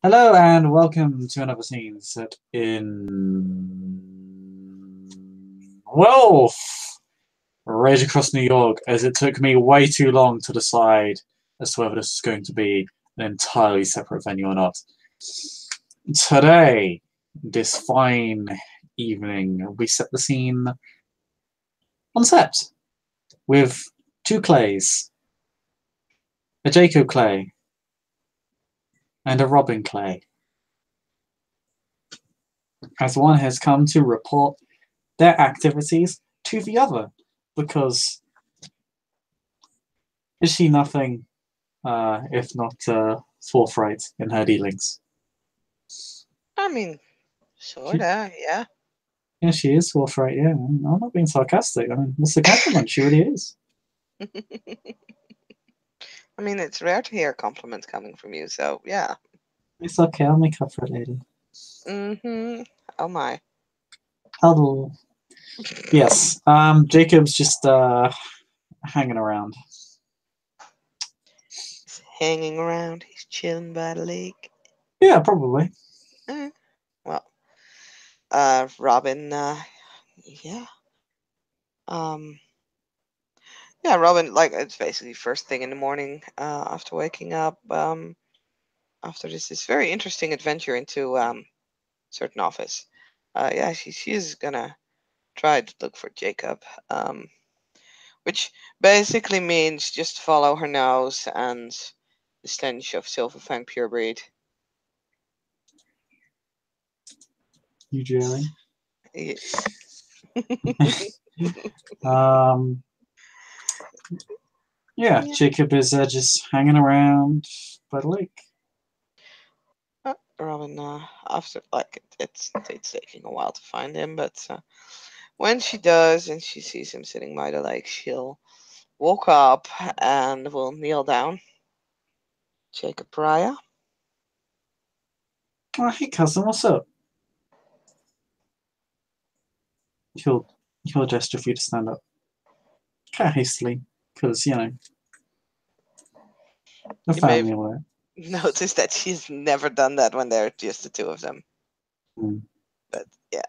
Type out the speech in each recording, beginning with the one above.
Hello and welcome to another scene set in right across New York, as it took me way too long to decide as to whether this was going to be an entirely separate venue or not. Today, this fine evening, we set the scene on set with two Clays, a Jacob Clay and a Robin Clay, as one has come to report their activities to the other, because is she nothing if not forthright in her dealings? I mean, sorta, yeah. Yeah, she is forthright, yeah. I'm not being sarcastic. I mean, it's a compliment, she really is. I mean, it's rare to hear compliments coming from you, so yeah. It's okay, I'll make up for it later. Mm-hmm. Oh my. Hello. Yes, Jacob's just hanging around. He's hanging around. He's chilling by the lake. Yeah, probably. Eh, well, Robin, yeah. Um, yeah, Robin, like, it's basically first thing in the morning, after waking up, after this very interesting adventure into, certain office. Yeah, she's gonna try to look for Jacob, which basically means just follow her nose and the stench of Silverfang purebreed. You Jerry. Yes. um, yeah, Yeah. Jacob is just hanging around by the lake. Robin, after like it's taking a while to find him, but when she does and she sees him sitting by the lake, she'll walk up and will kneel down. Jacob Pariah. Oh, hey cousin, what's up? He'll he'll gesture for you to stand up. Kind of hastily, because the You may family have aware. noticed that she's never done that when there are just the two of them. Mm. But yeah,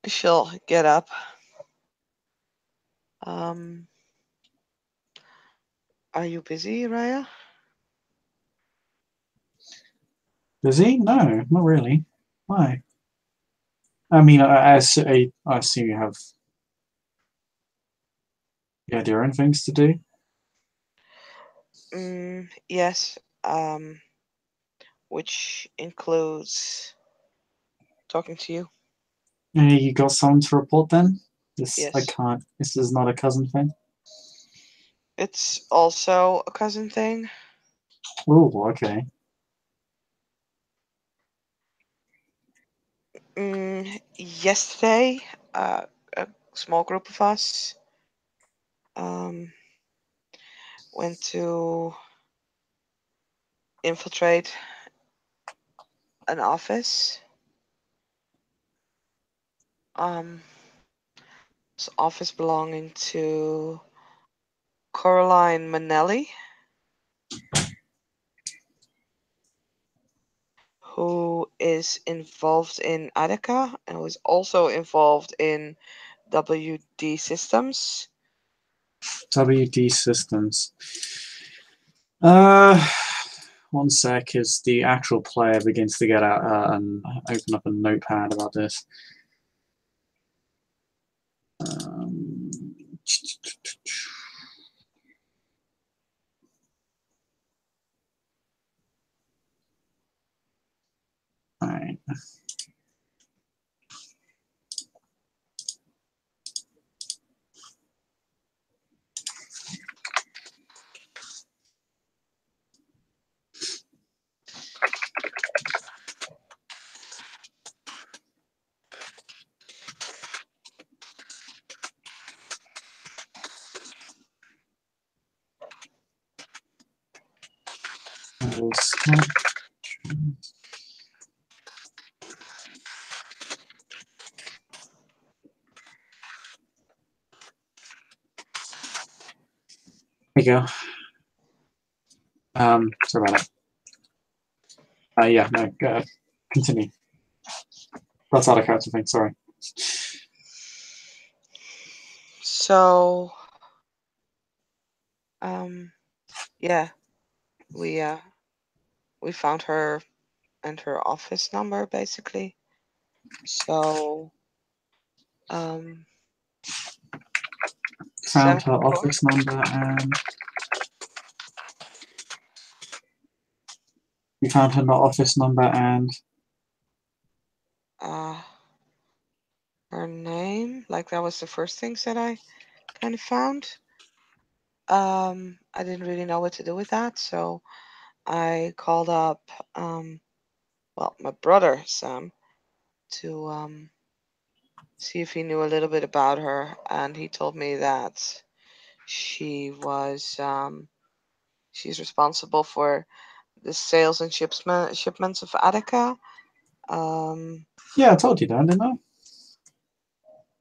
she'll get up. Um, are you busy, Raya? Does he? No, not really. Why? I mean, I assume you have your own things to do. Yes. Which includes talking to you. You got something to report then? This I Yes. can't. This is not a cousin thing. It's also a cousin thing. Oh, okay. Yesterday, a small group of us um, went to infiltrate an office. It's office belonging to Coraline Manelli, who is involved in Attica and was also involved in WD Systems. WD Systems. Uh, one sec as the actual player begins to get out and open up a notepad about this. Um, Alright. There you go. Sorry about that. Yeah, no, go ahead. Continue. That's out of character thing, sorry. So, yeah, we found her and her office number basically. So, Found Sam her Kapoor, office number and you found her office number and her name, like that was the first things that I kind of found. I didn't really know what to do with that, so I called up, well, my brother Sam to see if he knew a little bit about her, and he told me that she was she's responsible for the sales and shipments of Attica. yeah, I told you that, didn't I?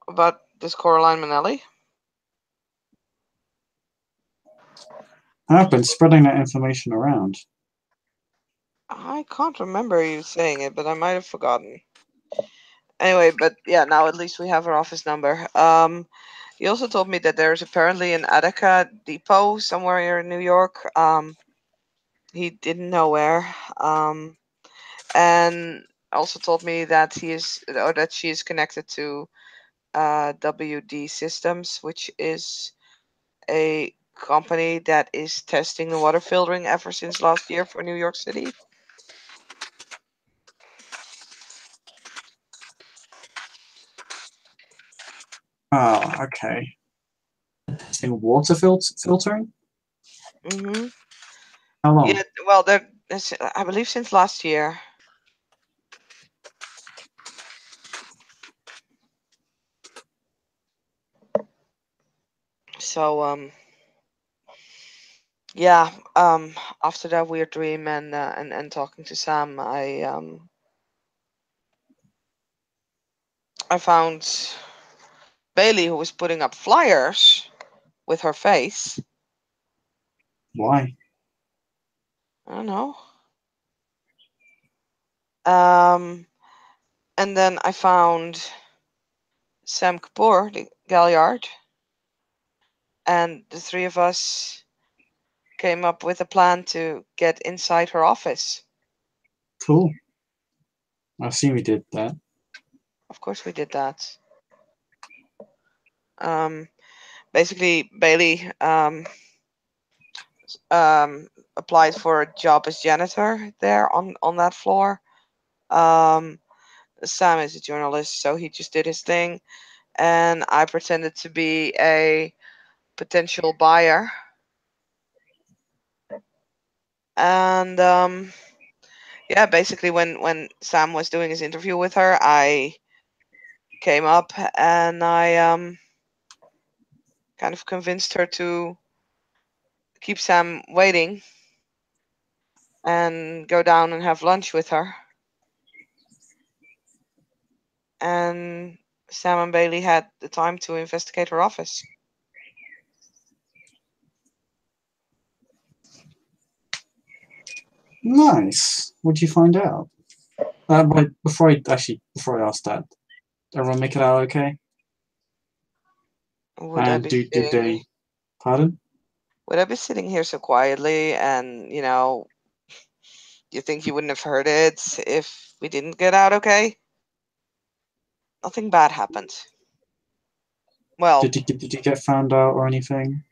About this Coraline Manelli. I've been spreading that information around. I can't remember you saying it, but I might have forgotten. Anyway, but yeah, now at least we have her office number. He also told me that there's apparently an Attica depot somewhere here in New York. He didn't know where. And also told me that she is connected to WD Systems, which is a company that is testing the water filtering ever since last year for New York City. Oh, okay. Testing water filtering? Mm-hmm. How long? Yeah, well, I believe since last year. So, yeah, after that weird dream and talking to Sam, I found Bailey, who was putting up flyers with her face. Why? I don't know. And then I found Sam Kapoor, the Galliard, and the three of us came up with a plan to get inside her office. Cool. I assume we did that. Of course we did that. Basically, Bailey applied for a job as janitor there on that floor. Sam is a journalist, so he just did his thing, and I pretended to be a potential buyer. And yeah, basically when Sam was doing his interview with her, I came up and I kind of convinced her to keep Sam waiting and go down and have lunch with her. And Sam and Bailey had the time to investigate her office. Nice. What did you find out? But before I ask that, everyone make it out okay? Would I And be did sitting? they? Pardon? Would I be sitting here so quietly and you think you wouldn't have heard it if we didn't get out okay? Nothing bad happened. Well, Did you get found out or anything?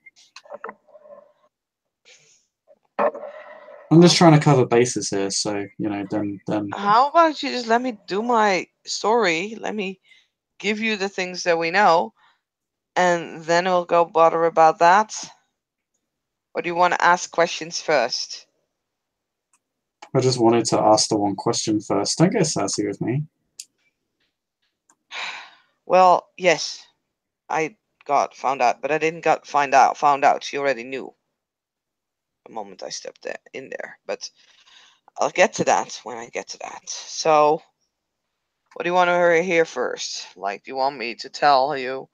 I'm just trying to cover bases here, so then. how about you just let me do my story? Let me give you the things that we know, and then we'll go bother about that. Or do you want to ask questions first? I just wanted to ask the one question first. Don't get sassy with me. Well, yes, I got found out, but I didn't got found out. She already knew the moment I stepped in there. But I'll get to that when I get to that. So, what do you want to hear first? Like, do you want me to tell you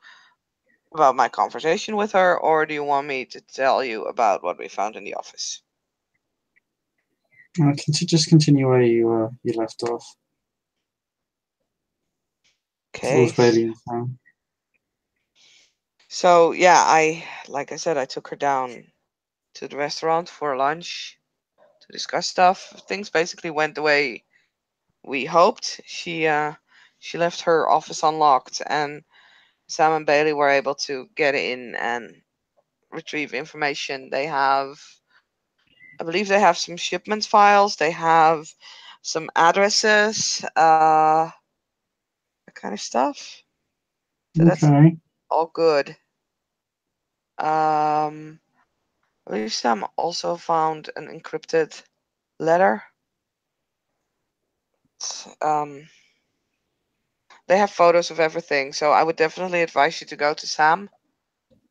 about my conversation with her, or do you want me to tell you about what we found in the office? Just continue where you left off. Okay. Towards Bailey and Sam. So yeah, like I said, I took her down to the restaurant for lunch to discuss stuff. Things basically went the way we hoped. She left her office unlocked, and Sam and Bailey were able to get in and retrieve information. I believe they have some shipment files. They have some addresses, that kind of stuff. So that's Okay. all good. I believe Sam also found an encrypted letter. Um, they have photos of everything, so I would definitely advise you to go to Sam,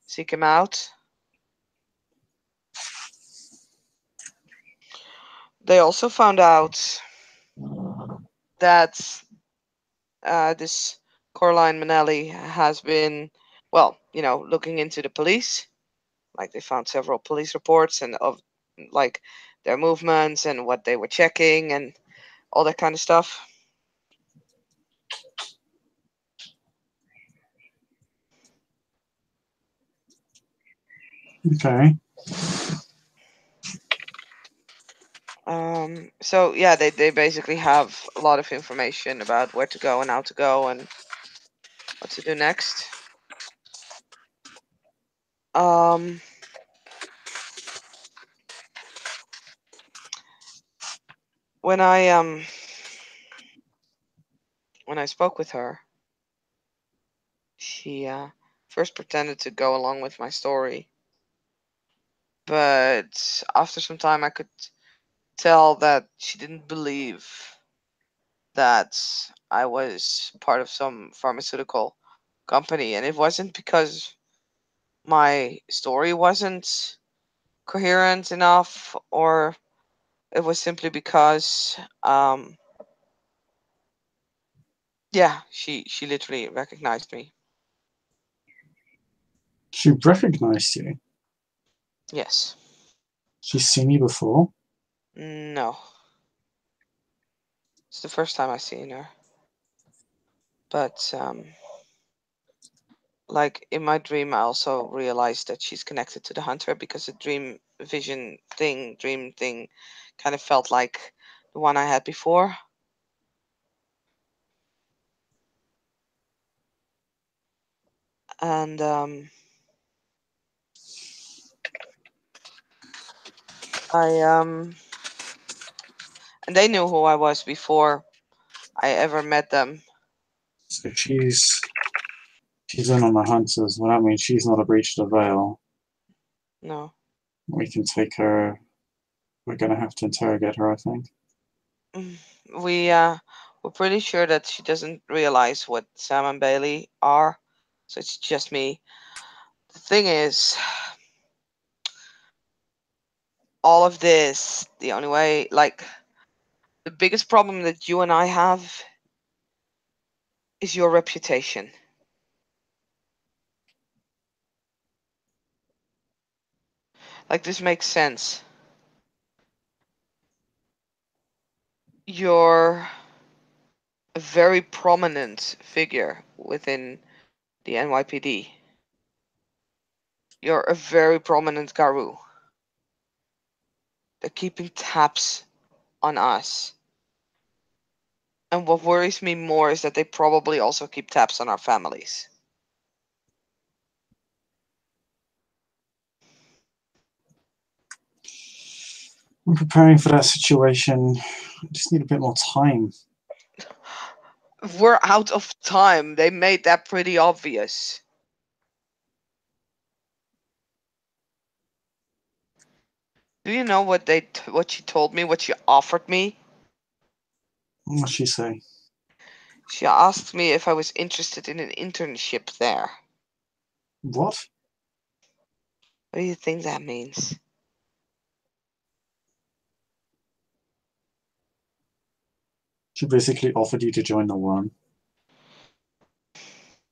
seek him out. They also found out that this Coraline Manelli has been, well, looking into the police. Like they found several police reports and of like their movements and what they were checking and all that kind of stuff. Okay. So yeah, they basically have a lot of information about where to go and how to go and what to do next. Um, when I spoke with her, she first pretended to go along with my story, but after some time, I could tell that she didn't believe that I was part of some pharmaceutical company, and it wasn't because my story wasn't coherent enough, or it was simply because yeah, she literally recognized me. She recognized you. Yes. She's seen you before. No. It's the first time I've seen her. But like in my dream, I also realized that she's connected to the hunter because the dream thing kind of felt like the one I had before. And I and they knew who I was before I ever met them. So she's in on the hunters. Well, that means she's not a breach of the veil. No. We can take her. We're gonna have to interrogate her, I think. Mm, we're pretty sure that she doesn't realize what Sam and Bailey are, so it's just me. The thing is, all of this, the only way, like, the biggest problem that you and I have is your reputation. Like, this makes sense. You're a very prominent figure within the NYPD. You're a very prominent Garou. They're keeping tabs on us. And what worries me more is that they probably also keep tabs on our families. I'm preparing for that situation. I just need a bit more time. We're out of time. They made that pretty obvious. Do you know what she told me? What she offered me? What'd she say? She asked me if I was interested in an internship there. What? What do you think that means? She basically offered you to join the one.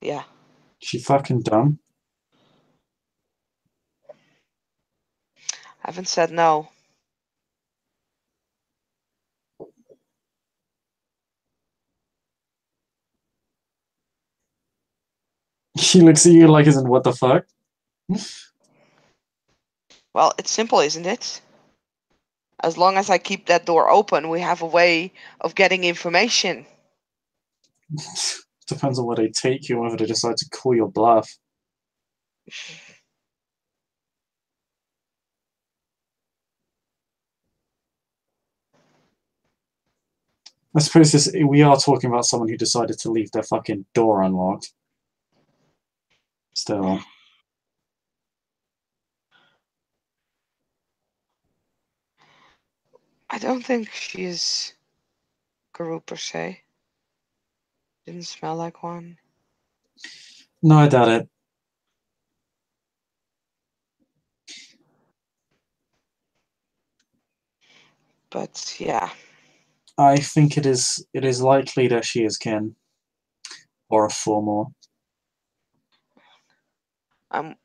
Yeah. She fucking dumb. I haven't said no. He looks at you like, isn't what the fuck? Well, it's simple, isn't it? As long as I keep that door open, we have a way of getting information. Depends on where they take you, whether they decide to call your bluff. I suppose we are talking about someone who decided to leave their fucking door unlocked. Still. I don't think she's Guru per se. Didn't smell like one. No, I doubt it. But yeah. I think it is likely that she is Ken. Or a four more. It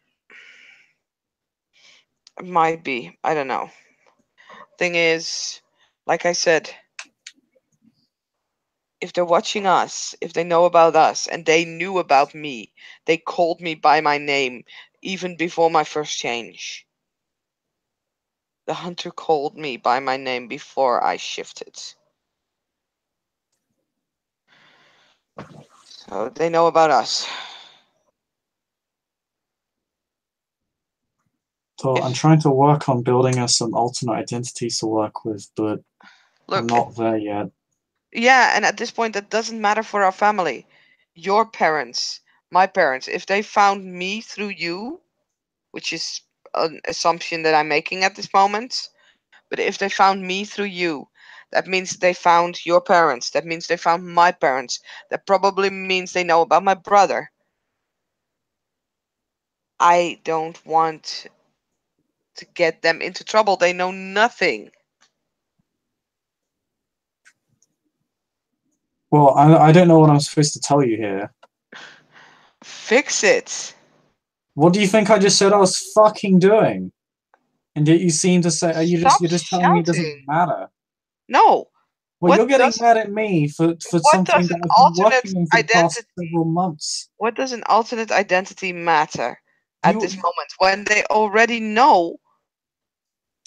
might be. I don't know. Thing is, like I said, if they're watching us, if they know about us, and they knew about me, they called me by my name even before my first change. The hunter called me by my name before I shifted. So they know about us. So I'm trying to work on building us some alternate identities to work with, but I'm not there yet. Yeah, and at this point, that doesn't matter for our family. Your parents, my parents, if they found me through you, which is an assumption that I'm making at this moment, but if they found me through you, that means they found your parents. That means they found my parents. That probably means they know about my brother. I don't want to get them into trouble. They know nothing. Well, I don't know what I'm supposed to tell you here. Fix it. What do you think I just said I was fucking doing? And yet you seem to say you're just telling me it doesn't matter. No. Well, you're getting mad at me for something that I've been working on for the past several months. What does an alternate identity matter at this moment when they already know?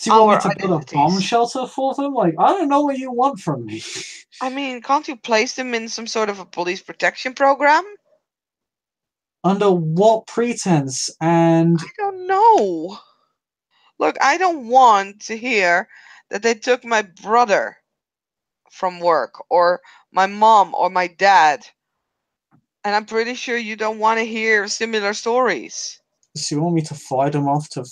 Do you want me to build a bomb shelter for them? Like, I don't know what you want from me. I mean, can't you place them in some sort of a police protection program? Under what pretense? And I don't know. Look, I don't want to hear that they took my brother from work or my mom or my dad. And I'm pretty sure you don't want to hear similar stories. So you want me to fly them off to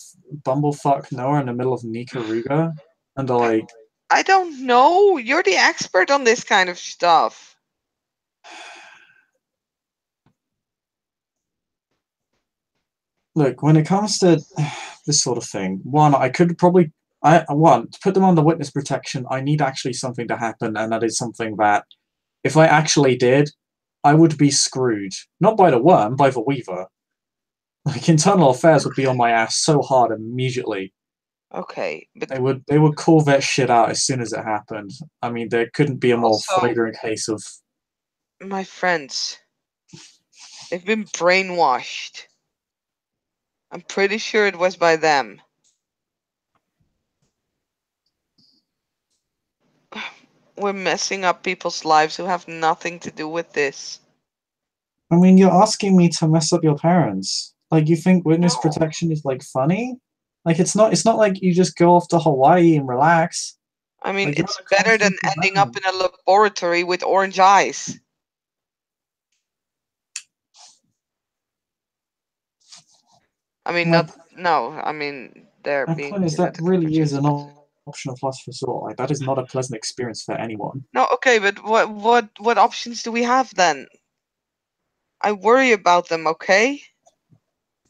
bumblefuck Noah in the middle of Nikaruga? And they're like, I don't know. You're the expert on this kind of stuff. Look, when it comes to this sort of thing, one, I could probably, to put them under witness protection, I need actually something to happen, and that is something that, if I actually did, I would be screwed. Not by the worm, by the weaver. Like, internal affairs would be on my ass so hard immediately. Okay, but they would call that shit out as soon as it happened. I mean, there couldn't be a more flagrant case of... My friends, they've been brainwashed. I'm pretty sure it was by them. We're messing up people's lives who have nothing to do with this. I mean, you're asking me to mess up your parents. Like, you think witness protection is, like, funny? Like, it's not like you just go off to Hawaii and relax. I mean, like, it's better than ending up in a laboratory with orange eyes. I mean, I mean, they're being... My point is that really is an option of last resort. Like, that is not a pleasant experience for anyone. No, okay, but what options do we have then? I worry about them, okay?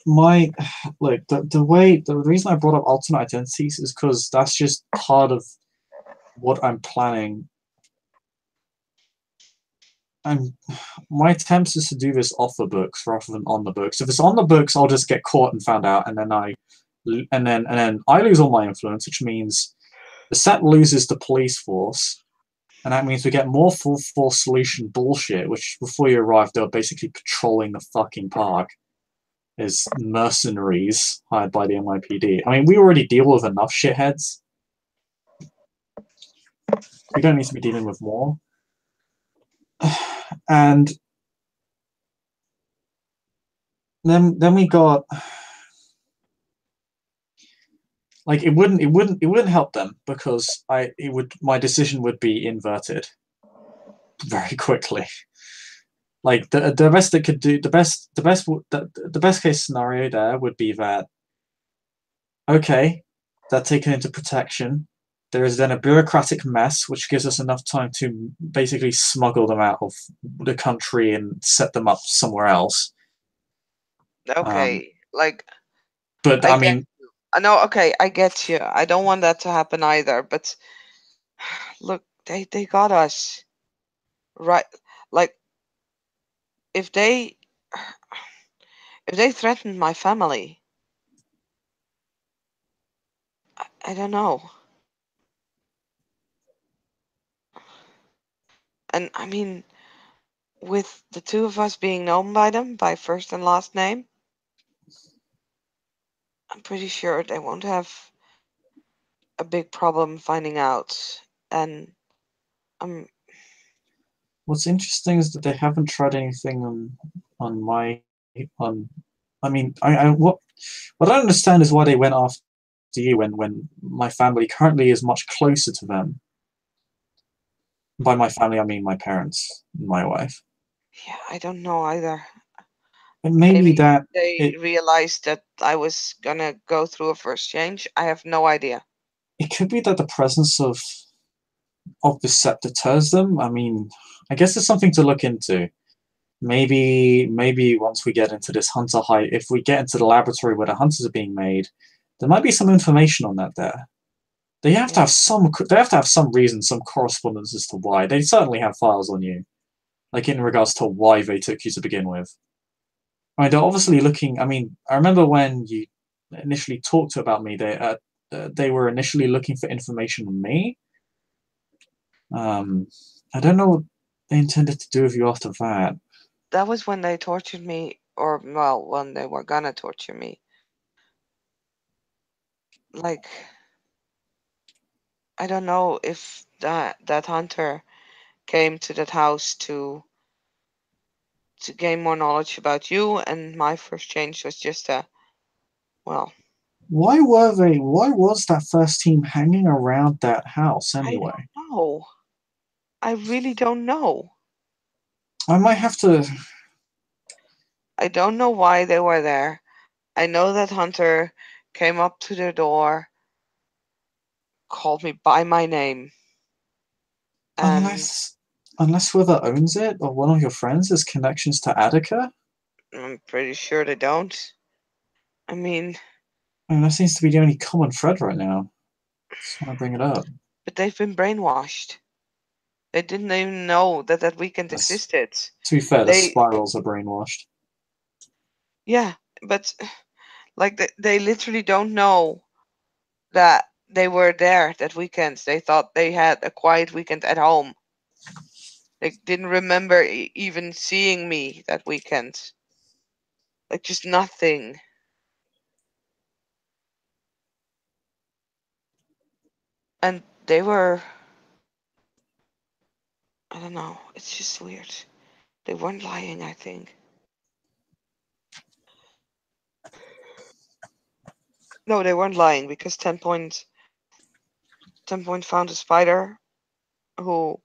Look, the reason I brought up alternate identities is because that's just part of what I'm planning. My attempts is to do this off the books rather than on the books. If it's on the books, I'll just get caught and found out, and then I lose all my influence, which means the set loses the police force, and that means we get more full force solution bullshit. Which before you arrived, they were basically patrolling the fucking park. is mercenaries hired by the NYPD. I mean, we already deal with enough shitheads. We don't need to be dealing with more. And then we got like it wouldn't help them because my decision would be inverted very quickly. Like the best they could do, the best case scenario there would be that okay, they're taken into protection. There is then a bureaucratic mess, which gives us enough time to basically smuggle them out of the country and set them up somewhere else. Um, Okay, like but I I get mean, you. I know. Okay, I get you. I don't want that to happen either. But look, they got us right. Like if they if they threatened my family, I don't know. And I mean, with the two of us being known by them by first and last name, I'm pretty sure they won't have a big problem finding out. And I'm what's interesting is that they haven't tried anything on my on. I mean, what I don't understand is why they went after you when my family currently is much closer to them. By my family, I mean my parents, and my wife. yeah, I don't know either. And maybe Maybe that they it realized that I was gonna go through a first change. I have no idea. it could be that the presence of the set deters them. I mean, I guess it's something to look into. Maybe once we get into this hunter high, if we get into the laboratory where the hunters are being made, there might be some information on that there. They have to Yeah. have some. They have to have some reason, some correspondence as to why. They certainly have files on you, like in regards to why they took you to begin with. I mean, they're obviously looking. I mean, I remember when you initially talked about me. They were initially looking for information on me. Um, I don't know what they intended to do with you after that. That was when they tortured me, or well, when they were gonna torture me. Like, I don't know if that hunter came to that house to gain more knowledge about you, and my first change was just a well, Why were they? Why was that first team hanging around that house I anyway? don't know. I really don't know. I might have to. I don't know why they were there. I know that hunter came up to the door, called me by my name, and Unless whoever owns it or one of your friends has connections to Attica. I'm pretty sure they don't. I mean, I mean, that seems to be the only common thread right now. Just want to bring it up. but they've been brainwashed. They didn't even know that that weekend That's, existed. to be fair, the They, spirals are brainwashed. yeah, but like they literally don't know that they were there that weekend. They thought they had a quiet weekend at home. They didn't remember even seeing me that weekend. Like just nothing. And they were, I don't know, it's just weird. They weren't lying, I think. No, they weren't lying because 10 Point found a spider who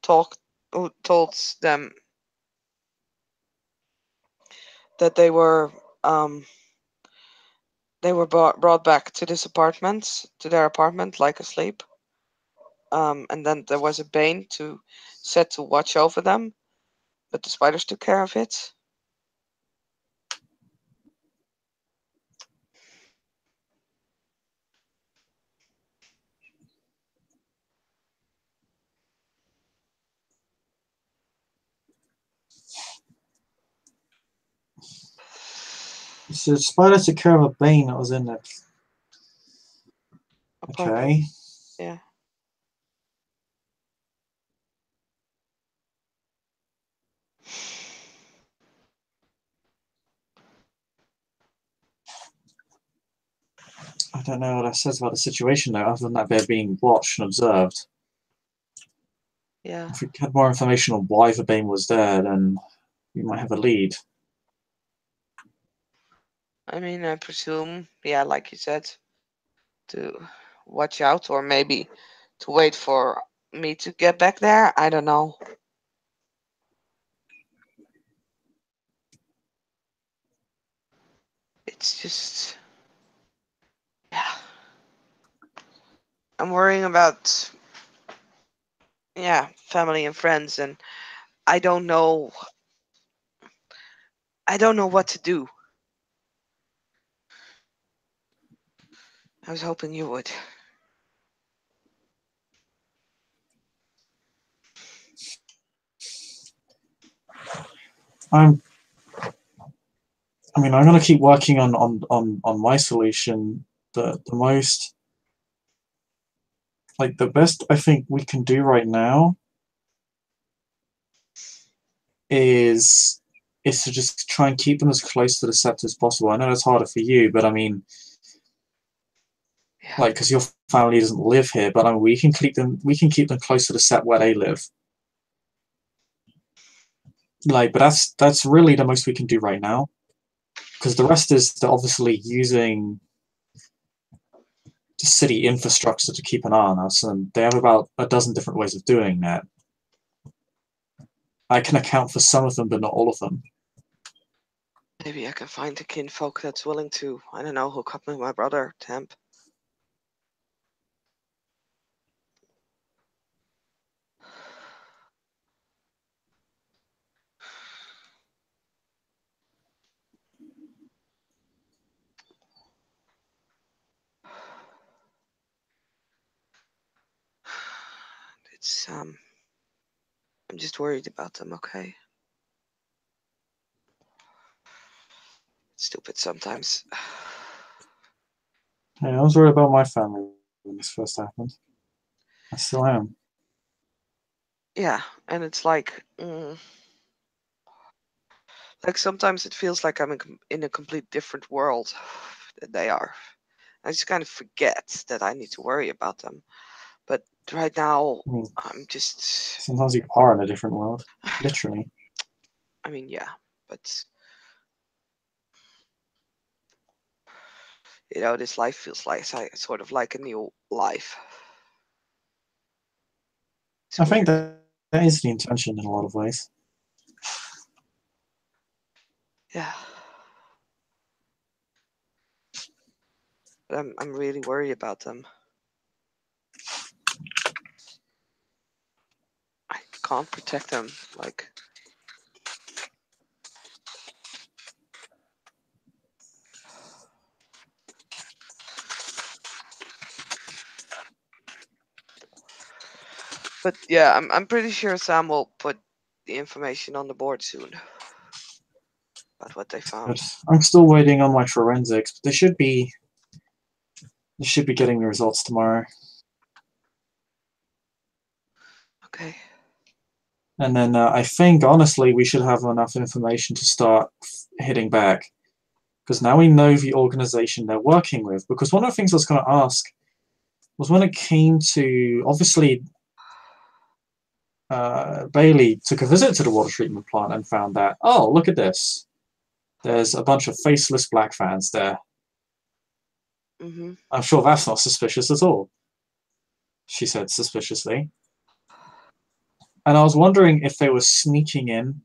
talked, who told them that um, they were brought back to this apartment, to their apartment, like asleep. And then there was a Bane to set to watch over them, but the spiders took care of it. So Spider took care of a Bane that was in it. Apartment, Okay. yeah. I don't know what that says about the situation, though, other than that they're being watched and observed. Yeah. If we had more information on why the Bane was there, then we might have a lead. I mean, I presume, yeah, like you said, to watch out, or maybe to wait for me to get back there. I don't know. It's just, yeah. I'm worrying about, yeah, family and friends, and I don't know. I don't know what to do. I was hoping you would. I'm I'm going to keep working on my solution. The most, like, the best I think we can do right now is to just try and keep them as close to the scepter as possible. I know it's harder for you, but I mean, Yeah. like, because your family doesn't live here, but I mean, we can keep them close to the set where they live. Like, but that's really the most we can do right now, because the rest is they're obviously using the city infrastructure to keep an eye on us, and they have about a dozen different ways of doing that. I can account for some of them, but not all of them. Maybe I can find a kinfolk that's willing to, I don't know, hook up with my brother, Temp. It's, I'm just worried about them, okay? It's stupid sometimes. Yeah, I was worried about my family when this first happened. I still am. Yeah, and it's like, like sometimes it feels like I'm in a complete different world than they are. I just kind of forget that I need to worry about them. But right now, I mean, I'm just, sometimes you are in a different world, literally. I mean, yeah, but you know, this life feels like sort of like a new life. It's I think weird. that is the intention in a lot of ways. Yeah. But I'm really worried about them. I can't protect them, like. But yeah, I'm pretty sure Sam will put the information on the board soon about what they But found. I'm still waiting on my forensics. But they should be getting the results tomorrow. Okay. And then I think, honestly, we should have enough information to start hitting back. Because now we know the organization they're working with. Because one of the things I was going to ask was when it came to, obviously, Bailey took a visit to the water treatment plant and found that, oh, look at this. There's a bunch of faceless black fans there. Mhm. I'm sure that's not suspicious at all, she said suspiciously. And I was wondering if they were sneaking in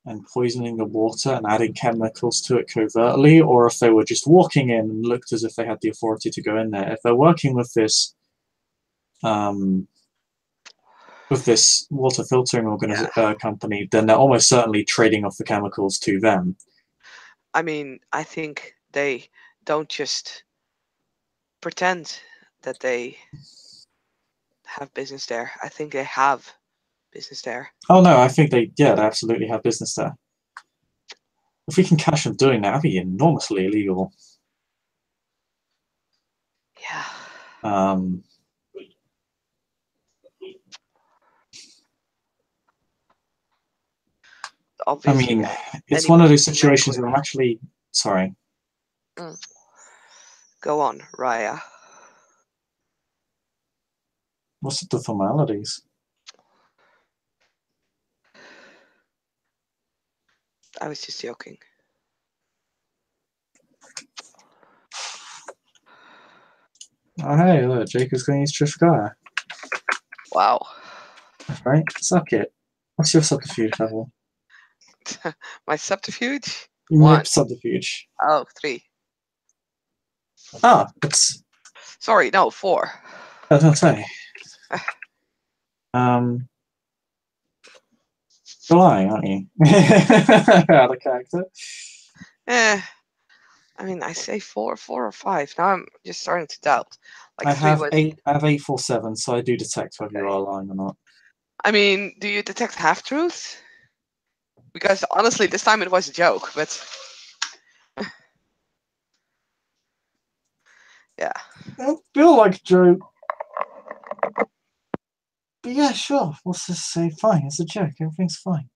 and poisoning the water and adding chemicals to it covertly, or if they were just walking in and looked as if they had the authority to go in there. If they're working with this water filtering Yeah. company, then they're almost certainly trading off the chemicals to them. I mean, I think they don't just pretend that they have business there. I think they have business there. Oh no, I think they absolutely have business there. If we can catch them doing that, that'd be enormously illegal. Yeah. Um, I Obviously, mean, it's one of anybody those can make situations with. where I'm actually sorry. Mm. Go on, Raya. What's the formalities? I was just joking. Oh, hey, look, Jacob's going to use Trifigaya. Wow. Right? Suck it. What's your subterfuge level? My subterfuge? Yep, subterfuge. Oh, 3. Ah, it's... Sorry, no, 4. I was going to say. You're lying, aren't you? Out of character. I mean, I say 4 or 5. Now I'm just starting to doubt. Like I 3 have was... 847, so I do detect whether you are lying or not. I mean, do you detect half-truths? Because honestly, this time it was a joke, but... yeah. I don't feel like a joke. But yeah, sure. Let's just say fine. It's a joke. Everything's fine.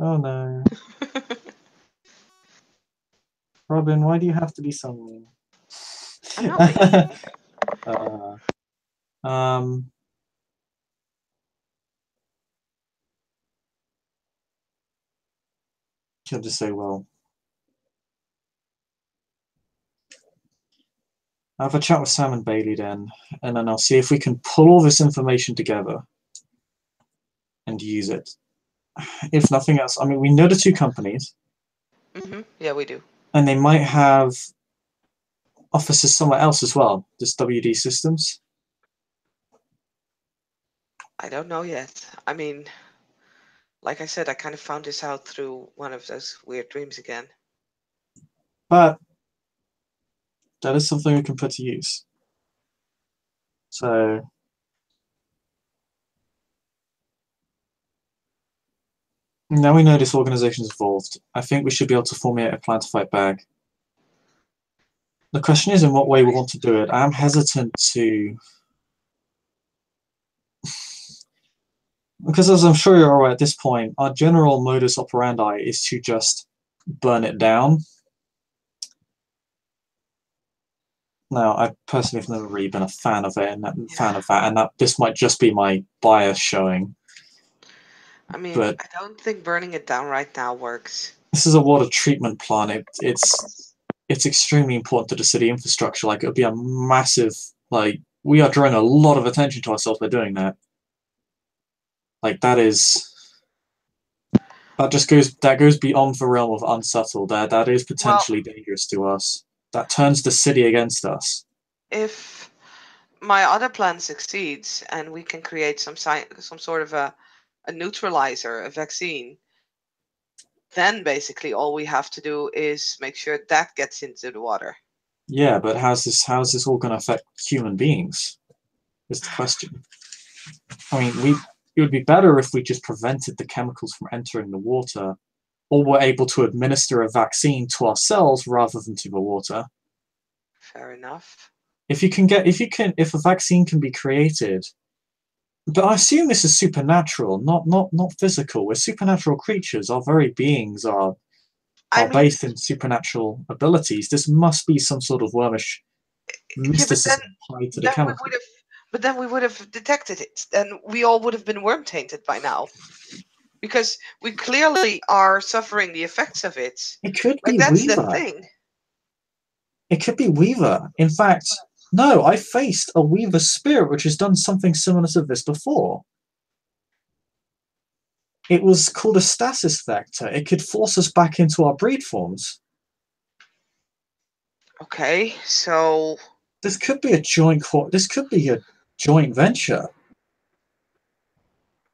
Oh no. Robin, why do you have to be so mean? I'm not He'll just say, well, I'll have a chat with Sam and Bailey then, and then I'll see if we can pull all this information together and use it. If nothing else, I mean, we know the two companies. Yeah, we do. And they might have offices somewhere else as well, just WD Systems. I don't know yet. I mean, like I said, I kind of found this out through one of those weird dreams again. But that is something we can put to use. So now we know this organization's evolved. I think we should be able to formulate a plan to fight back. The question is in what way we want to do it. I'm hesitant to... Because as I'm sure you're aware at this point, our general modus operandi is to just burn it down. Now, I personally have never really been a fan of it, and that this might just be my bias showing. I mean, But I don't think burning it down right now works. This is a water treatment plant. It's extremely important to the city infrastructure. Like, it would be a massive, like, we are drawing a lot of attention to ourselves by doing that. Like, that goes beyond the realm of unsubtle. That is potentially dangerous to us. That turns the city against us. If my other plan succeeds and we can create some sort of a neutralizer, a vaccine, then basically all we have to do is make sure that gets into the water. Yeah, but how's this all going to affect human beings? Is the question. I mean, it would be better if we just prevented the chemicals from entering the water, or were able to administer a vaccine to ourselves rather than to the water. Fair enough. If a vaccine can be created, but I assume this is supernatural, not physical. We're supernatural creatures. Our very beings are based in supernatural abilities. This must be some sort of wormish mysticism tied to the chemical. But then we would have detected it, and we all would have been worm tainted by now. Because we clearly are suffering the effects of it. It could be that's Weaver. The thing. It could be Weaver. In fact, no, I faced a Weaver spirit which has done something similar to this before. It was called a stasis vector. It could force us back into our breed forms. Okay, so this could be a joint venture.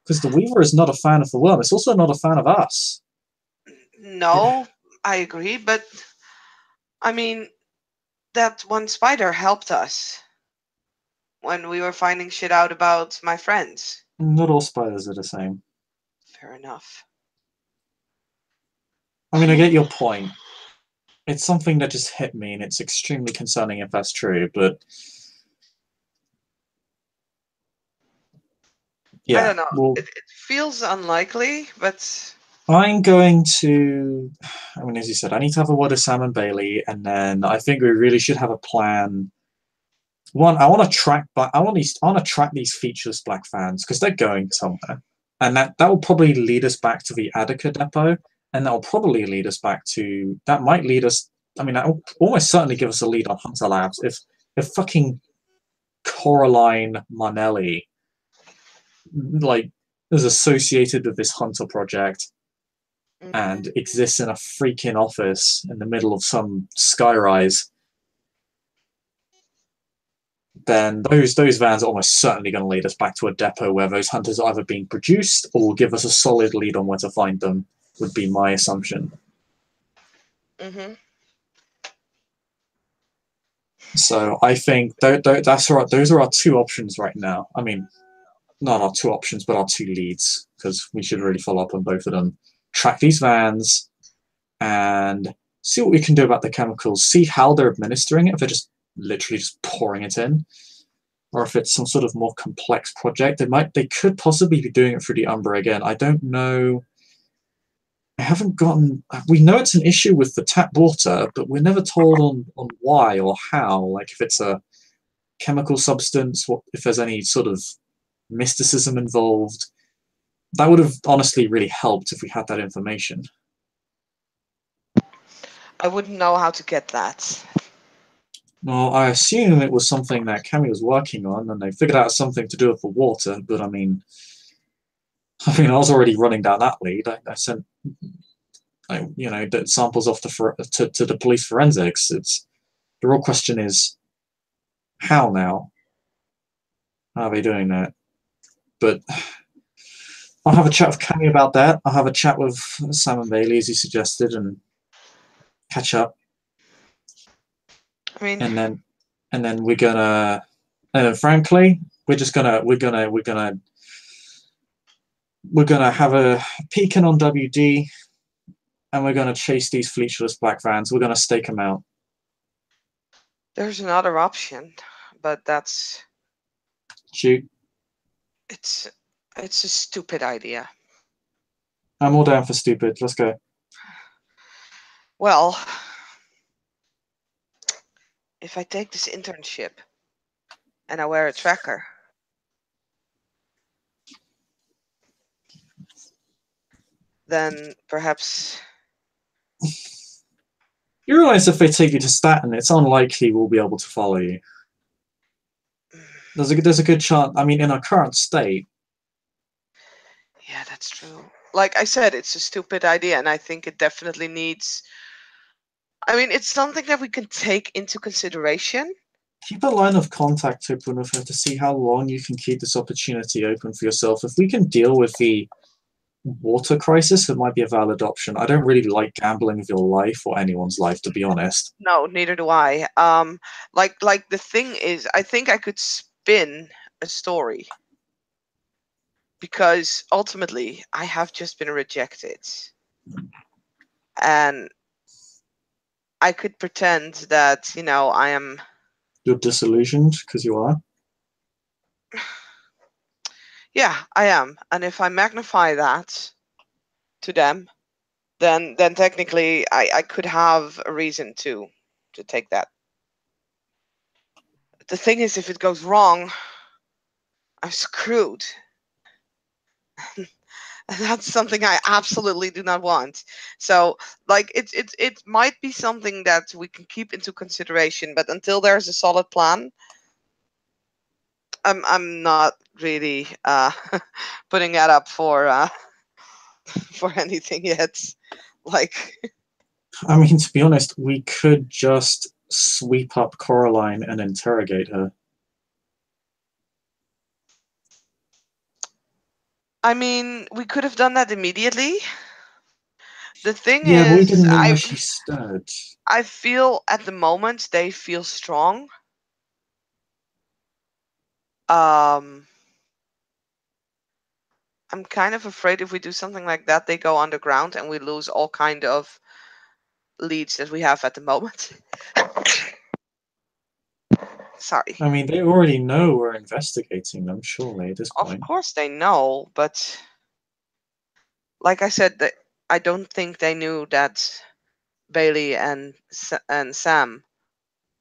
Because the Weaver is not a fan of the worm. It's also not a fan of us. No, I agree, but I mean, that one spider helped us when we were finding shit out about my friends. Not all spiders are the same. Fair enough. I mean, I get your point. It's something that just hit me, and it's extremely concerning if that's true, but... yeah. I don't know. It feels unlikely, but I'm going to. I mean, as you said, I need to have a word with Sam and Bailey, and then I think we really should have a plan. One, I want to track, but I want to track these featureless black fans because they're going somewhere, and that will probably lead us back to the Attica depot, and that will probably lead us back to. That might lead us. I mean, that will almost certainly give us a lead on Hunter Labs if fucking Coraline Marnelli like is associated with this Hunter project Mhm. and exists in a freaking office in the middle of some skyrise, then those vans are almost certainly going to lead us back to a depot where those hunters are either being produced or will give us a solid lead on where to find them. Would be my assumption. Mhm. So I think that's right. Those are our two options right now. I mean, not our two options, but our two leads because we should really follow up on both of them. Track these vans and see what we can do about the chemicals. See how they're administering it. If they're just literally just pouring it in, or if it's some sort of more complex project. They could possibly be doing it through the Umbra again. I don't know. I haven't gotten. We know it's an issue with the tap water, but we're never told on why or how. Like if it's a chemical substance, what if there's any sort of mysticism involved. That would have honestly really helped if we had that information. I wouldn't know how to get that. Well, I assume it was something that Cammy was working on, and they figured out something to do with the water. But I was already running down that lead. I sent, samples off to the police forensics. It's the real question is how now? How are they doing that? But I'll have a chat with Cammy about that. I'll have a chat with Sam and Bailey as you suggested, and catch up. I mean, And then we're gonna. And frankly, we're gonna have a peek in on WD, and we're gonna chase these featureless black vans. We're gonna stake them out. there's another option, but that's Shoot, it's it's a stupid idea. I'm all down for stupid. Let's go. Well, if I take this internship and I wear a tracker, then perhaps You realize if they take you to Staten, it's unlikely we'll be able to follow you. There's a good chance. I mean, in our current state, yeah, that's true. Like I said, it's a stupid idea, and I think it definitely needs. I mean, it's something that we can take into consideration. keep a line of contact open with her to see how long you can keep this opportunity open for yourself. If we can deal with the water crisis, it might be a valid option. I don't really like gambling with your life or anyone's life, to be honest. No, neither do I. Like the thing is, I think I could spin a story because ultimately I have just been rejected, and I could pretend that I am. You're disillusioned because you are. Yeah, I am, and if I magnify that to them, then technically I could have a reason to take that. The thing is, if it goes wrong, I'm screwed. And that's something I absolutely do not want. So, like, it might be something that we can keep into consideration, but until there's a solid plan, I'm not really putting that up for for anything yet. Like, I mean, to be honest, we could just sweep up Coraline and interrogate her. I mean, we could have done that immediately. The thing Yeah, but we is, didn't know where I she stood. I feel at the moment they feel strong. Um, I'm kind of afraid if we do something like that, they go underground and we lose all kind of leads that we have at the moment. Sorry. I mean, they already know we're investigating them, surely, at this Of point. course they know, but like I said, I don't think they knew that Bailey and Sam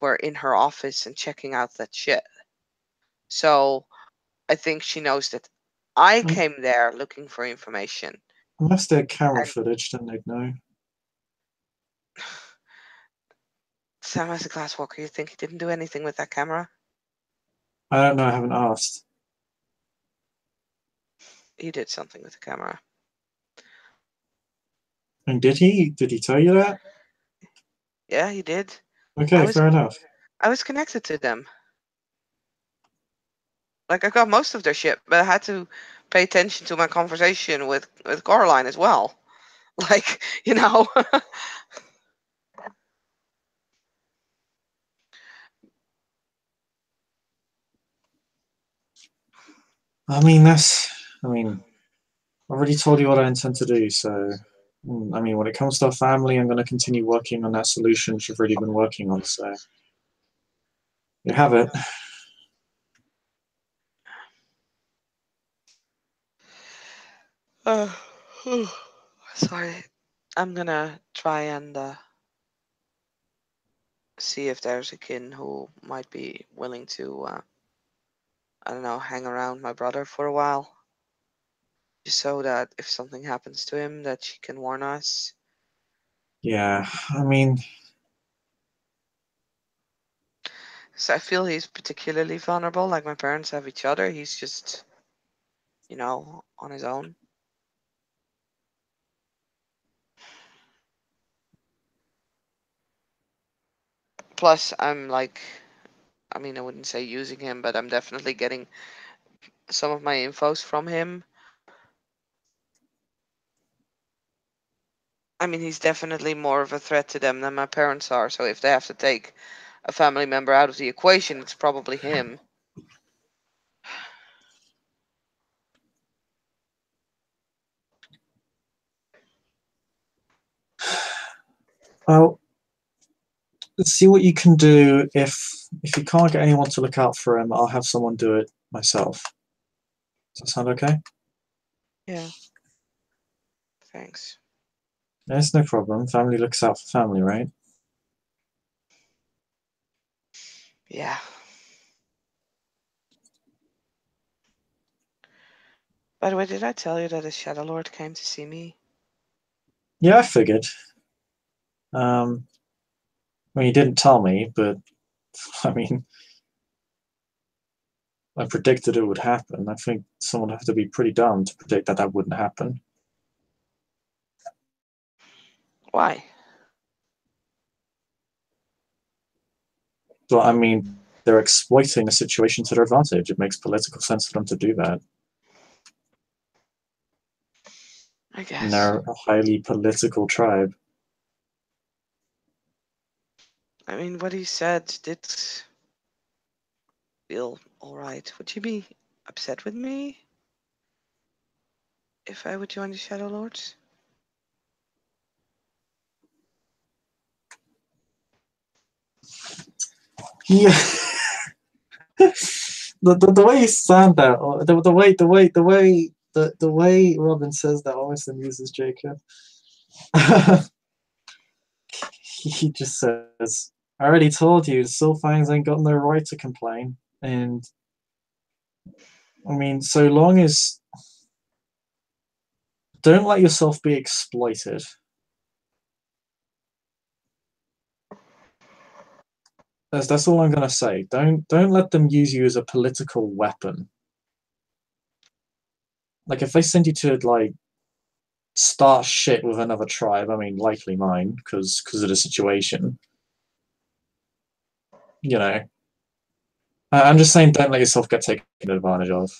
were in her office and checking out that shit. So I think she knows that I came there looking for information. Unless they're camera And footage, then they'd know. Sam has a glass walker. You think he didn't do anything with that camera? I don't know, I haven't asked. He did something with the camera. And did he? Did he tell you that? Yeah, he did. Okay, fair enough. I was connected to them. Like, I got most of their shit, but I had to pay attention to my conversation with Coraline as well. Like, you know. I mean, I've already told you what I intend to do, so I mean, when it comes to our family, I'm going to continue working on that solution which I've already been working on, so you have it. Sorry. I'm gonna try and see if there's a kin who might be willing to, I don't know, hang around my brother for a while. Just so that if something happens to him, that she can warn us. Yeah, I mean, So I feel he's particularly vulnerable. Like, my parents have each other. He's just, on his own. Plus, I'm like, I mean, I wouldn't say using him, but I'm definitely getting some of my infos from him. I mean, he's definitely more of a threat to them than my parents are. So if they have to take a family member out of the equation, it's probably him. well, let's see what you can do. If you can't get anyone to look out for him, I'll have someone do it myself. Does that sound okay? Yeah. Thanks. There's no problem. Family looks out for family, right? Yeah. By the way, did I tell you that a Shadow Lord came to see me? Yeah, I figured. Well, you didn't tell me, but I mean, I predicted it would happen. I think someone would have to be pretty dumb to predict that that wouldn't happen. Why? But I mean, they're exploiting the situation to their advantage. It makes political sense for them to do that. I And guess. they're a highly political tribe. I mean, what he said did feel alright. Would you be upset with me if I would join the Shadow Lords? Yeah. the way you sound that, or the way Robin says that almost amuses Jacob. He just says, "I already told you, the Sylfangs ain't got no right to complain." And I mean, so long as don't let yourself be exploited. That's all I'm gonna say. Don't let them use you as a political weapon. Like if they send you to like start shit with another tribe, I mean, likely mine, because of the situation. You know, I'm just saying, don't let yourself get taken advantage of.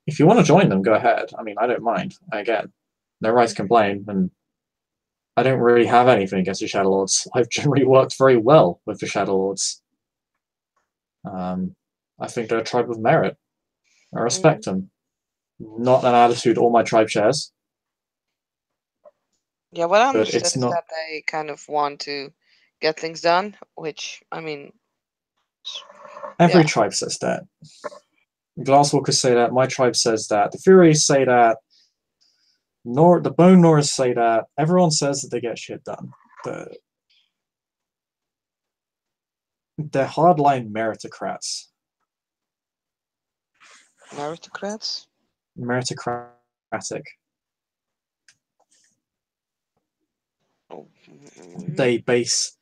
If you want to join them, go ahead. I mean, I don't mind. Again, no right to complain, and I don't really have anything against the Shadow Lords. I've generally worked very well with the Shadow Lords. I think they're a tribe of merit. I respect them. Not an attitude all my tribe shares, Yeah, what I but understood it's is not. that they kind of want to get things done, which, I mean, Every yeah. tribe says that. Glasswalkers say that. My tribe says that. The Furies say that. Nor the Bone Norris say that. Everyone says that they get shit done. They're hardline meritocrats. Meritocrats? Meritocratic. Oh, They base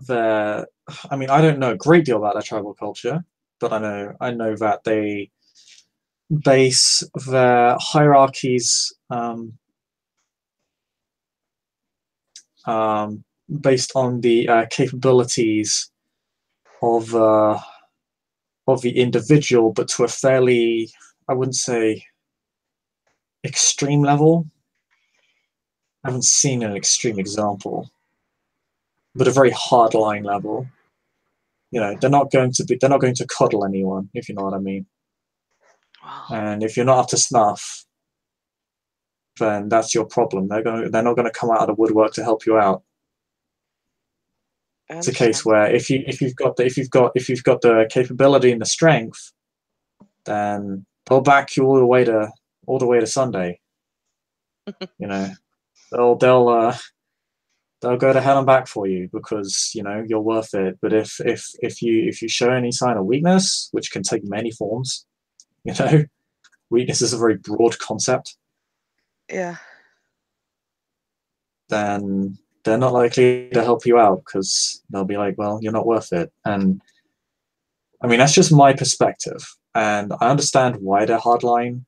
their. I mean, I don't know a great deal about their tribal culture, but I know that they base their hierarchies based on the capabilities of the individual, but to a fairly, I wouldn't say extreme level. I haven't seen an extreme example, but a very hardline level. You know, they're not going to coddle anyone, if you know what I mean. wow. And if you're not up to snuff, then that's your problem. They're not going to come out of the woodwork to help you out. It's a case where if you've got the capability and the strength, then they'll back you all the way to Sunday. You know, they'll go to hell and back for you because you know you're worth it. But if you show any sign of weakness, which can take many forms, you know, weakness is a very broad concept. Yeah. Then they're not likely to help you out because they'll be like, well, you're not worth it. And I mean, that's just my perspective. And I understand why they're hardline.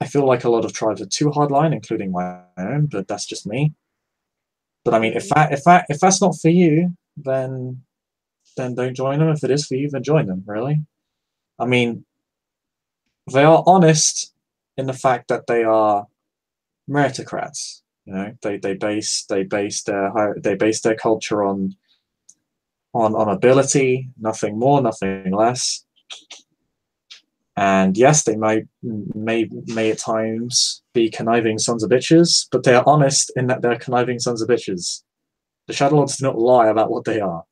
I feel like a lot of tribes are too hardline, including my own, but that's just me. But I mean, if that's not for you, then don't join them. If it is for you, then join them, really. I mean, they are honest in the fact that they are meritocrats. You know, they base their culture on ability, nothing more, nothing less. And yes, they may at times be conniving sons of bitches, but they are honest in that they're conniving sons of bitches. The Shadowlords do not lie about what they are.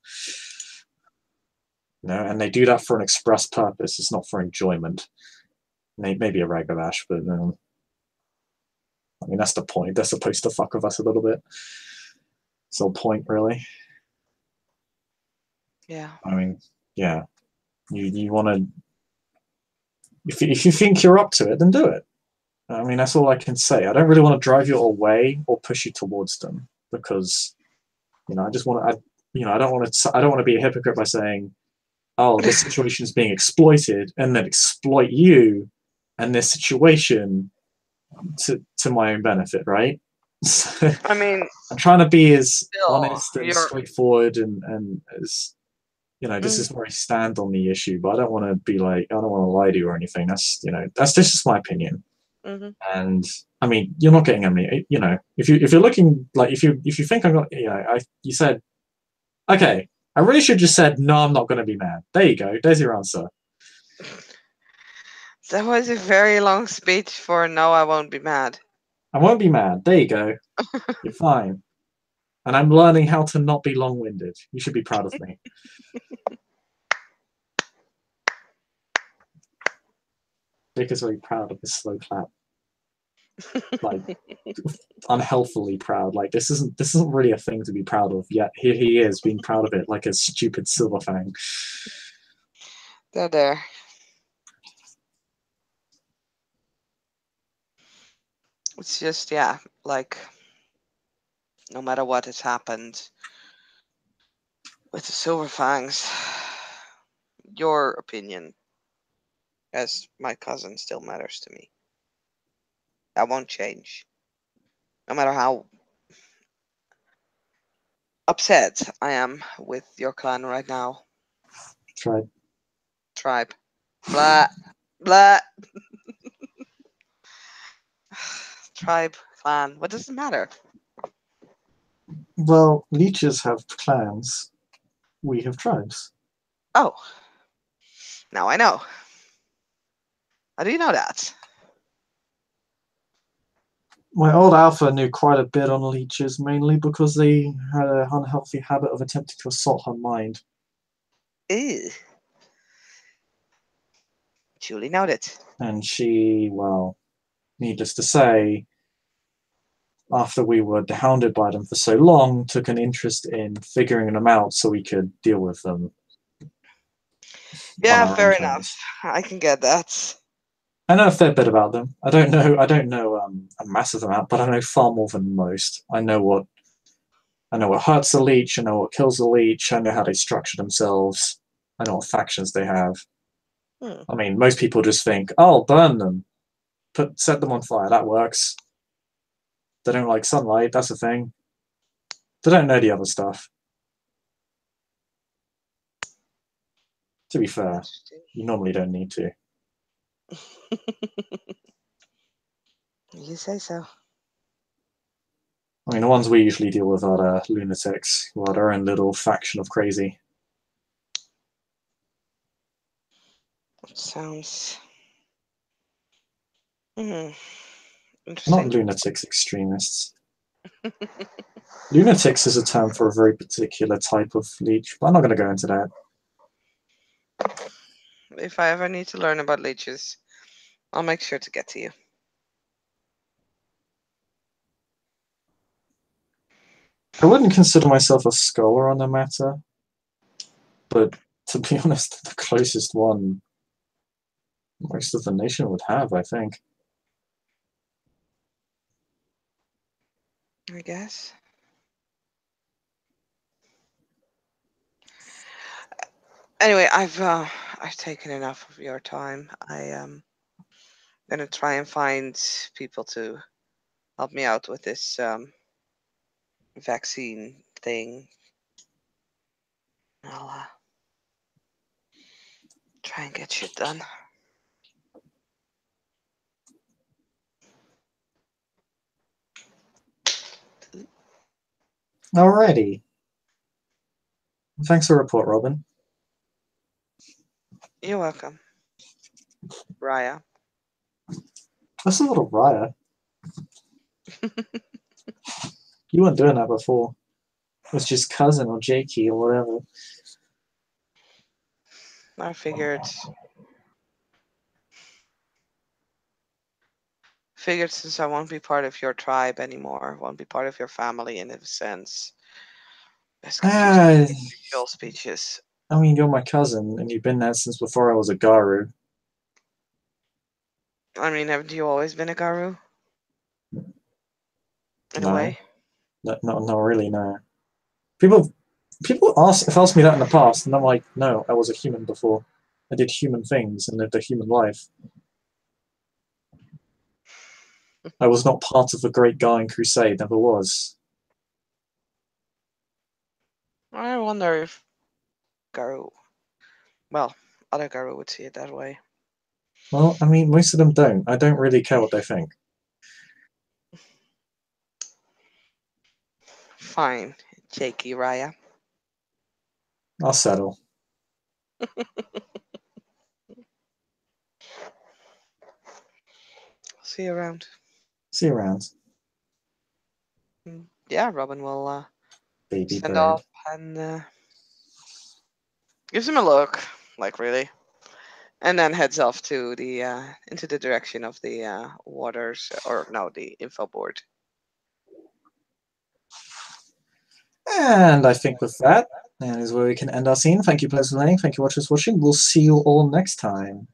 You know, and they do that for an express purpose. It's not for enjoyment. Maybe a Ragabash, but I mean that's the point. They're supposed to fuck with us a little bit. It's the point, really. Yeah. I mean, yeah. You want to if you think you're up to it, then do it. I mean, that's all I can say. I don't really want to drive you away or push you towards them because, you know, I just want to, I don't want to be a hypocrite by saying, oh, this situation is being exploited and then exploit you and this situation to my own benefit, right? So, I mean, I'm trying to be as still, honest and straightforward and as you know, this is where I stand on the issue, but I don't want to be like, I don't want to lie to you or anything. That's just my opinion. And I mean, you're not getting at me. You know, if you're looking like if you think I'm not, you know, you said, okay, I really should just said no, I'm not going to be mad. There you go. There's your answer. That was a very long speech for no, I won't be mad. I won't be mad. There you go. You're fine. And I'm learning how to not be long-winded. You should be proud of me. Jake is very proud of his slow clap. Like unhealthily proud. Like this isn't really a thing to be proud of. Yet here he is being proud of it like a stupid Silverfang. There. It's just like no matter what has happened with the Silverfangs, your opinion as my cousin still matters to me. That won't change. No matter how upset I am with your clan right now. Tribe. Blah. Blah. Tribe, clan. What does it matter? Well, leeches have clans. We have tribes. Oh. Now I know. How do you know that? My old alpha knew quite a bit on leeches, mainly because they had an unhealthy habit of attempting to assault her mind. Ew. Duly noted. And she, well, needless to say, after we were hounded by them for so long, took an interest in figuring them out so we could deal with them on Yeah, our own fair enough. terms. I can get that. I know a fair bit about them. I don't know. I don't know a massive amount, but I know far more than most. I know what hurts the leech. I know what kills the leech. I know how they structure themselves. I know what factions they have. Hmm. I mean, most people just think, "Oh, burn them, set them on fire." That works. They don't like sunlight. That's a thing. They don't know the other stuff. To be fair, Interesting. you normally don't need to. You say so. I mean, the ones we usually deal with are the lunatics, who are their own little faction of crazy. Sounds Not interesting. lunatics, extremists. Lunatics is a term for a very particular type of leech, but I'm not going to go into that. If I ever need to learn about leeches, I'll make sure to get to you. I wouldn't consider myself a scholar on the matter, but to be honest, the closest one most of the nation would have, I think. I guess. Anyway, I've taken enough of your time. I am gonna try and find people to help me out with this vaccine thing. I'll try and get shit done. Alrighty. Thanks for the report, Robin. You're welcome, Raya. That's a little riot. You weren't doing that before. It was just cousin or Jakey or whatever. I figured since I won't be part of your tribe anymore, won't be part of your family in a sense. Best could use Ah, individual speeches. I mean, you're my cousin, and you've been there since before I was a Garu. I mean, haven't you always been a Garu? In a No, way? not really. No. People, have asked me that in the past, and I'm like, no, I was a human before. I did human things and lived a human life. I was not part of the Great Gaian Crusade. Never was. I wonder if Garu, well, other Garu would see it that way. Well, I mean, most of them don't. I don't really care what they think. Fine, Jakey Raya. I'll settle. See you around. See you around, Yeah, Robin will baby send bird. off and gives him a look, like really, and then heads off to the into the direction of the waters, or no, the info board. And I think with that, that is where we can end our scene. Thank you, players, for playing. Thank you, watchers, for watching. We'll see you all next time.